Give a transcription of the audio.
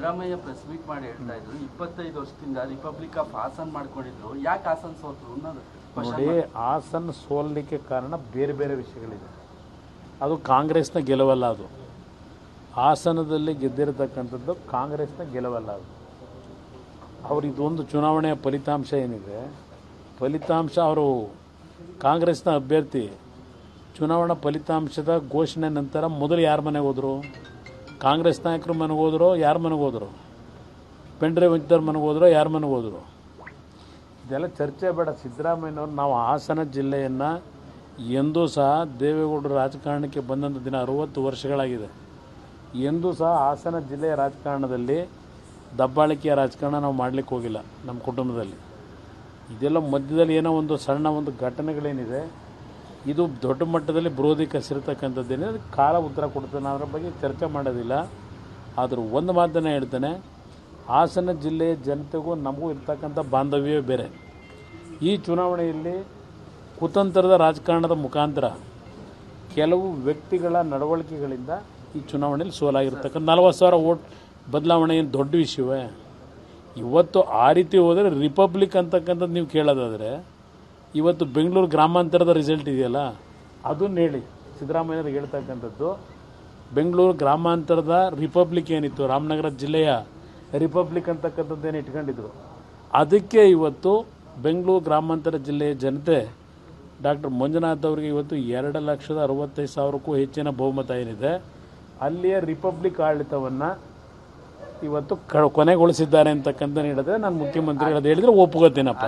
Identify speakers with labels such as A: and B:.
A: Siddaramaiah press meet ಮಾಡಿ ಹೇಳ್ತಾ ಇದ್ರು 25 ವರ್ಷದಿಂದ ರಿಪಬ್ಲಿಕ್ ಆಫ್ ಹಾಸನ್ ಮಾಡ್ಕೊಂಡಿದ್ರು, ಯಾಕೆ ಹಾಸನ್ ಸೋತರು ಅನ್ನೋದು.
B: ನೋಡಿ, ಹಾಸನ್ ಸೋಲಲಿಕ್ಕೆ ಕಾರಣ ಬೇರೆ ಬೇರೆ ವಿಷಯಗಳಿದೆ. ಅದು ಕಾಂಗ್ರೆಸ್ನ ಗೆಲುವಲ್ಲ. ಅದು ಹಾಸನದಲ್ಲಿ ಗೆದ್ದಿರತಕ್ಕಂಥದ್ದು ಕಾಂಗ್ರೆಸ್ನ ಗೆಲುವಲ್ಲ. ಅದು ಅವರು ಇದೊಂದು ಚುನಾವಣೆಯ ಫಲಿತಾಂಶ ಏನಿದೆ, ಫಲಿತಾಂಶ ಅವರು ಕಾಂಗ್ರೆಸ್ನ ಅಭ್ಯರ್ಥಿ ಚುನಾವಣಾ ಫಲಿತಾಂಶದ ಘೋಷಣೆ ನಂತರ ಮೊದಲು ಯಾರ ಮನೆಗೆ ಹೋದರು? ಕಾಂಗ್ರೆಸ್ ನಾಯಕರು ಮನೆಗೆ ಹೋದ್ರು, ಯಾರ ಮನೆಗೆ ಹೋದರು? ಪೆಂಡ್ರೈವ್ ವಂಚಿತರ ಮನೆಗೆ ಹೋದ್ರು, ಯಾರ ಮನೆಗೆ ಹೋದರು? ಇದೆಲ್ಲ ಚರ್ಚೆ ಬೇಡ. ಸಿದ್ದರಾಮಯ್ಯನವರು ನಾವು ಹಾಸನ ಜಿಲ್ಲೆಯನ್ನು ಎಂದೂ ಸಹ ದೇವೇಗೌಡರ ರಾಜಕಾರಣಕ್ಕೆ ಬಂದಂಥ ದಿನ 60 ವರ್ಷಗಳಾಗಿದೆ. ಎಂದೂ ಸಹ ಹಾಸನ ಜಿಲ್ಲೆಯ ರಾಜಕಾರಣದಲ್ಲಿ ದಬ್ಬಾಳಿಕೆಯ ರಾಜಕಾರಣ ನಾವು ಮಾಡಲಿಕ್ಕೆ ಹೋಗಿಲ್ಲ ನಮ್ಮ ಕುಟುಂಬದಲ್ಲಿ. ಇದೆಲ್ಲ ಮಧ್ಯದಲ್ಲಿ ಏನೋ ಒಂದು ಸಣ್ಣ ಒಂದು ಘಟನೆಗಳೇನಿದೆ, ಇದು ದೊಡ್ಡ ಮಟ್ಟದಲ್ಲಿ ವಿರೋಧೀಕರಿಸಿರ್ತಕ್ಕಂಥದ್ದೇನೆ. ಅದಕ್ಕೆ ಕಾಲ ಉತ್ತರ ಕೊಡ್ತಾನೆ, ಅದರ ಬಗ್ಗೆ ಚರ್ಚೆ ಮಾಡೋದಿಲ್ಲ. ಆದರೂ ಒಂದು ಮಾತನ್ನು ಹೇಳ್ತಾನೆ, ಹಾಸನ ಜಿಲ್ಲೆಯ ಜನತೆಗೂ ನಮಗೂ ಇರ್ತಕ್ಕಂಥ ಬಾಂಧವ್ಯವೇ ಬೇರೆ. ಈ ಚುನಾವಣೆಯಲ್ಲಿ ಕುತಂತ್ರದ ರಾಜಕಾರಣದ ಮುಖಾಂತರ ಕೆಲವು ವ್ಯಕ್ತಿಗಳ ನಡವಳಿಕೆಗಳಿಂದ ಈ ಚುನಾವಣೆಯಲ್ಲಿ ಸೋಲಾಗಿರ್ತಕ್ಕಂಥ 40,000 ವೋಟ್ ಬದಲಾವಣೆ ಏನು ದೊಡ್ಡ ವಿಷಯವೇ? ಇವತ್ತು ಆ ರೀತಿ ಹೋದರೆ ರಿಪಬ್ಲಿಕ್ ಅಂತಕ್ಕಂಥದ್ದು ನೀವು ಕೇಳೋದಾದರೆ, ಇವತ್ತು ಬೆಂಗಳೂರು ಗ್ರಾಮಾಂತರದ ರಿಸಲ್ಟ್ ಇದೆಯಲ್ಲ, ಅದನ್ನು ಹೇಳಿ. ಸಿದ್ದರಾಮಯ್ಯವ್ರಿಗೆ ಹೇಳ್ತಕ್ಕಂಥದ್ದು ಬೆಂಗಳೂರು ಗ್ರಾಮಾಂತರದ ರಿಪಬ್ಲಿಕ್ ಏನಿತ್ತು, ರಾಮನಗರ ಜಿಲ್ಲೆಯ ರಿಪಬ್ಲಿಕ್ ಅಂತಕ್ಕಂಥದ್ದೇನು ಇಟ್ಕೊಂಡಿದ್ರು, ಅದಕ್ಕೆ ಇವತ್ತು ಬೆಂಗಳೂರು ಗ್ರಾಮಾಂತರ ಜಿಲ್ಲೆಯ ಜನತೆ ಡಾಕ್ಟರ್ ಮಂಜುನಾಥ್ ಅವರಿಗೆ ಇವತ್ತು 2,65,000ಕ್ಕೂ ಹೆಚ್ಚಿನ ಬಹುಮತ ಏನಿದೆ, ಅಲ್ಲಿಯ ರಿಪಬ್ಲಿಕ್ ಆಡಳಿತವನ್ನು ಇವತ್ತು ಕೊನೆಗೊಳಿಸಿದ್ದಾರೆ ಅಂತಕ್ಕಂಥ ಹೇಳಿದ್ರೆ ನಾನು ಮುಖ್ಯಮಂತ್ರಿ ಹೇಳಿದ್ರೆ ಒಪ್ಕೋತೀನಪ್ಪ.